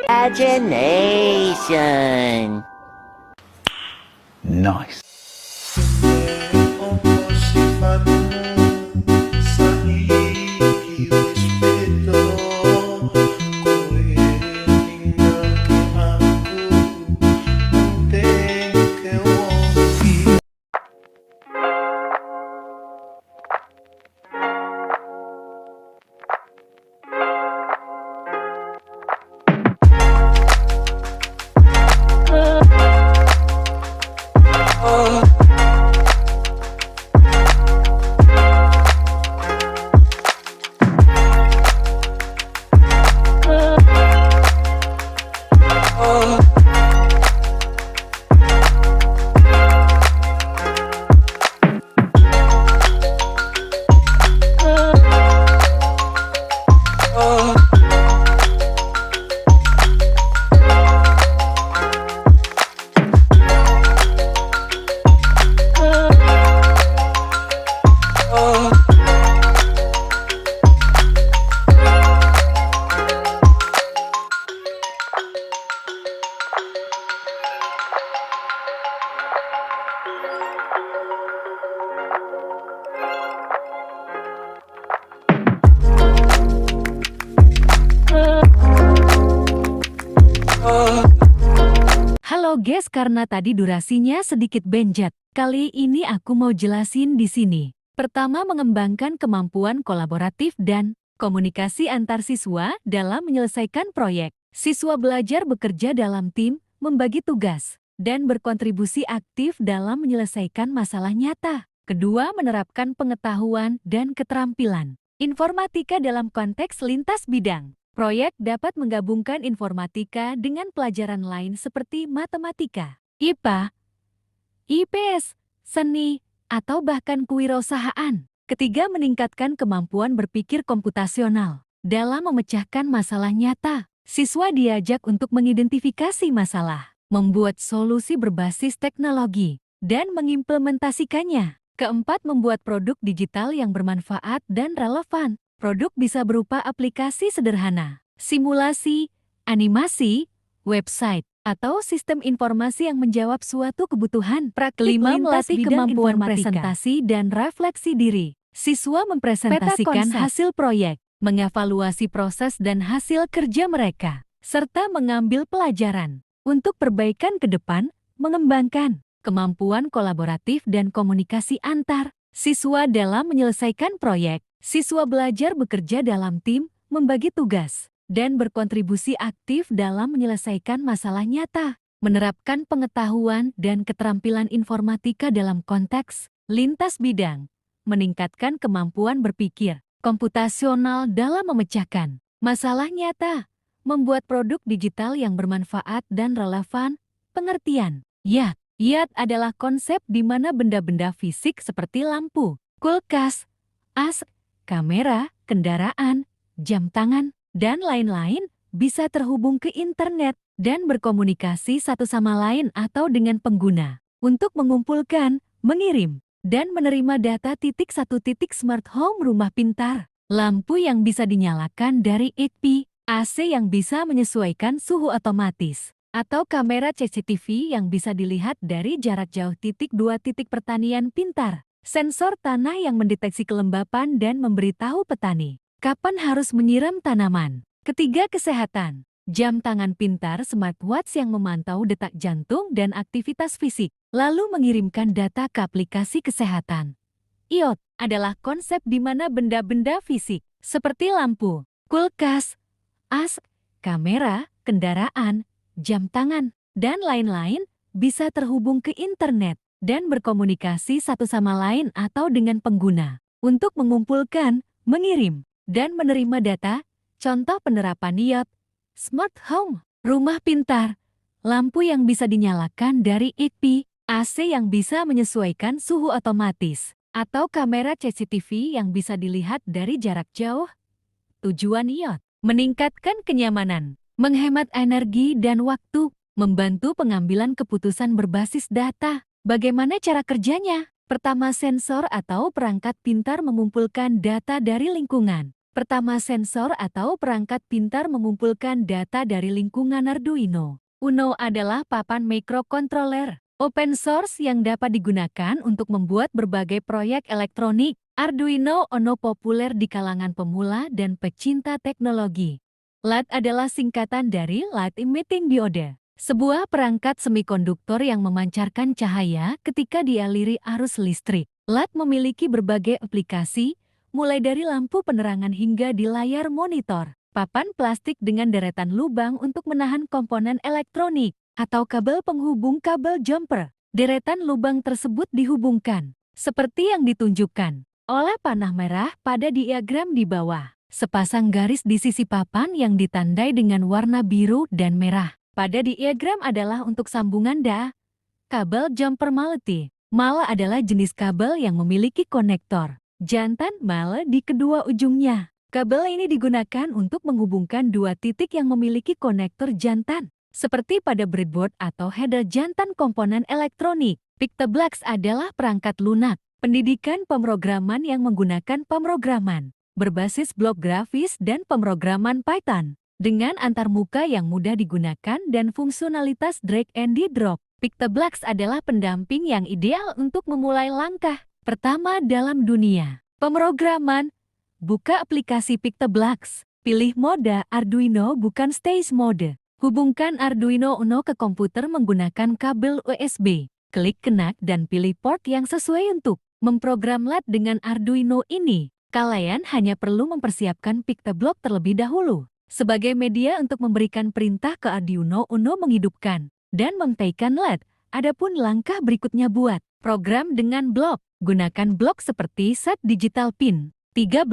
Imagination. Nice. Halo guys, karena tadi durasinya sedikit benjat, kali ini aku mau jelasin di sini. Pertama, mengembangkan kemampuan kolaboratif dan komunikasi antar siswa dalam menyelesaikan proyek. Siswa belajar bekerja dalam tim, membagi tugas, dan berkontribusi aktif dalam menyelesaikan masalah nyata. Kedua, menerapkan pengetahuan dan keterampilan informatika dalam konteks lintas bidang. Proyek dapat menggabungkan informatika dengan pelajaran lain seperti matematika, IPA, IPS, seni, atau bahkan kewirausahaan. Ketiga, meningkatkan kemampuan berpikir komputasional. Dalam memecahkan masalah nyata, siswa diajak untuk mengidentifikasi masalah, membuat solusi berbasis teknologi, dan mengimplementasikannya. Keempat, membuat produk digital yang bermanfaat dan relevan. Produk bisa berupa aplikasi sederhana, simulasi, animasi, website, atau sistem informasi yang menjawab suatu kebutuhan. Praktik melatih kemampuan presentasi dan refleksi diri. Siswa mempresentasikan hasil proyek, mengevaluasi proses dan hasil kerja mereka, serta mengambil pelajaran. Untuk perbaikan ke depan, mengembangkan kemampuan kolaboratif dan komunikasi antar siswa dalam menyelesaikan proyek. Siswa belajar bekerja dalam tim, membagi tugas, dan berkontribusi aktif dalam menyelesaikan masalah nyata. Menerapkan pengetahuan dan keterampilan informatika dalam konteks lintas bidang. Meningkatkan kemampuan berpikir komputasional dalam memecahkan masalah nyata. Membuat produk digital yang bermanfaat dan relevan. Pengertian. YAT adalah konsep di mana benda-benda fisik seperti lampu, kulkas, AC, kamera, kendaraan, jam tangan, dan lain-lain bisa terhubung ke internet dan berkomunikasi satu sama lain atau dengan pengguna untuk mengumpulkan, mengirim, dan menerima data. Satu smart home rumah pintar, lampu yang bisa dinyalakan dari HP, AC yang bisa menyesuaikan suhu otomatis, atau kamera CCTV yang bisa dilihat dari jarak jauh. 2 pertanian pintar. Sensor tanah yang mendeteksi kelembapan dan memberitahu petani kapan harus menyiram tanaman. Ketiga, kesehatan. Jam tangan pintar smartwatch yang memantau detak jantung dan aktivitas fisik, lalu mengirimkan data ke aplikasi kesehatan. IoT adalah konsep di mana benda-benda fisik seperti lampu, kulkas, AC, kamera, kendaraan, jam tangan, dan lain-lain bisa terhubung ke internet dan berkomunikasi satu sama lain atau dengan pengguna untuk mengumpulkan, mengirim, dan menerima data. Contoh penerapan IoT, smart home, rumah pintar, lampu yang bisa dinyalakan dari HP, AC yang bisa menyesuaikan suhu otomatis, atau kamera CCTV yang bisa dilihat dari jarak jauh. Tujuan IoT, meningkatkan kenyamanan, menghemat energi dan waktu, membantu pengambilan keputusan berbasis data, Bagaimana cara kerjanya? Pertama, sensor atau perangkat pintar mengumpulkan data dari lingkungan. Arduino Uno adalah papan microcontroller open source yang dapat digunakan untuk membuat berbagai proyek elektronik. Arduino Uno populer di kalangan pemula dan pecinta teknologi. LED adalah singkatan dari Light Emitting Diode, sebuah perangkat semikonduktor yang memancarkan cahaya ketika dialiri arus listrik. LED memiliki berbagai aplikasi, mulai dari lampu penerangan hingga di layar monitor. Papan plastik dengan deretan lubang untuk menahan komponen elektronik, atau kabel penghubung kabel jumper. Deretan lubang tersebut dihubungkan, seperti yang ditunjukkan oleh panah merah pada diagram di bawah. Sepasang garis di sisi papan yang ditandai dengan warna biru dan merah. Pada diagram adalah untuk sambungan kabel jumper MALE. MALE adalah jenis kabel yang memiliki konektor jantan MALE di kedua ujungnya. Kabel ini digunakan untuk menghubungkan dua titik yang memiliki konektor jantan, seperti pada breadboard atau header jantan komponen elektronik. Pictoblocks adalah perangkat lunak, pendidikan pemrograman yang menggunakan pemrograman berbasis blok grafis dan pemrograman Python, dengan antarmuka yang mudah digunakan dan fungsionalitas drag and drop. Pictoblocks adalah pendamping yang ideal untuk memulai langkah pertama dalam dunia pemrograman. Buka aplikasi Pictoblocks. Pilih mode Arduino bukan stage mode. Hubungkan Arduino Uno ke komputer menggunakan kabel USB. Klik connect dan pilih port yang sesuai untuk memprogram LED dengan Arduino ini. Kalian hanya perlu mempersiapkan Pictoblock terlebih dahulu sebagai media untuk memberikan perintah ke Arduino Uno menghidupkan dan mematikan LED. Adapun langkah berikutnya buat program dengan blok. Gunakan blok seperti set digital pin 13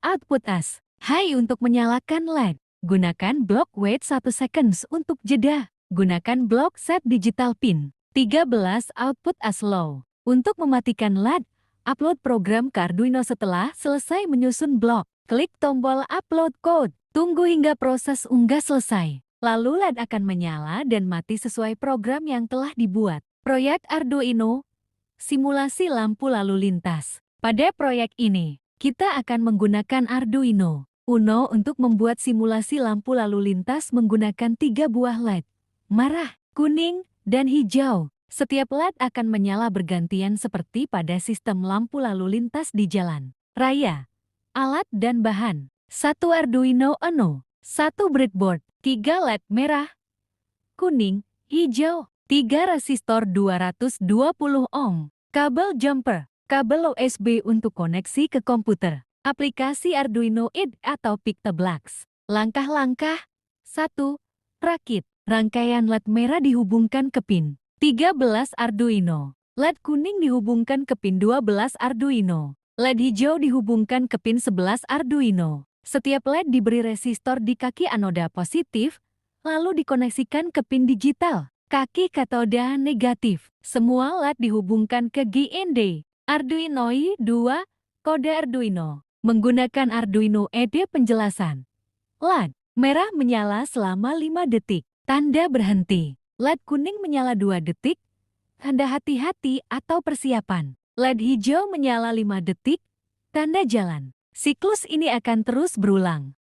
output as high untuk menyalakan LED. Gunakan blok wait 1 seconds untuk jeda. Gunakan blok set digital pin 13 output as low untuk mematikan LED. Upload program ke Arduino setelah selesai menyusun blok. Klik tombol upload code. Tunggu hingga proses unggah selesai. Lalu LED akan menyala dan mati sesuai program yang telah dibuat. Proyek Arduino simulasi lampu lalu lintas. Pada proyek ini, kita akan menggunakan Arduino Uno untuk membuat simulasi lampu lalu lintas menggunakan 3 buah LED, merah, kuning, dan hijau. Setiap LED akan menyala bergantian seperti pada sistem lampu lalu lintas di jalan raya. Alat dan bahan: 1 Arduino Uno, 1 breadboard, 3 LED merah, kuning, hijau, 3 resistor 220 ohm, kabel jumper, kabel USB untuk koneksi ke komputer, aplikasi Arduino IDE atau Pictoblocks. Langkah-langkah: 1. Rakit. Rangkaian LED merah dihubungkan ke pin 13 Arduino. LED kuning dihubungkan ke pin 12 Arduino. LED hijau dihubungkan ke pin 11 Arduino. Setiap LED diberi resistor di kaki anoda positif, lalu dikoneksikan ke pin digital, kaki katoda negatif. Semua LED dihubungkan ke GND. Arduino I2, kode Arduino. Menggunakan Arduino EDE penjelasan. LED merah menyala selama 5 detik. Tanda berhenti. LED kuning menyala 2 detik. Tanda hati-hati atau persiapan. LED hijau menyala 5 detik. Tanda jalan. Siklus ini akan terus berulang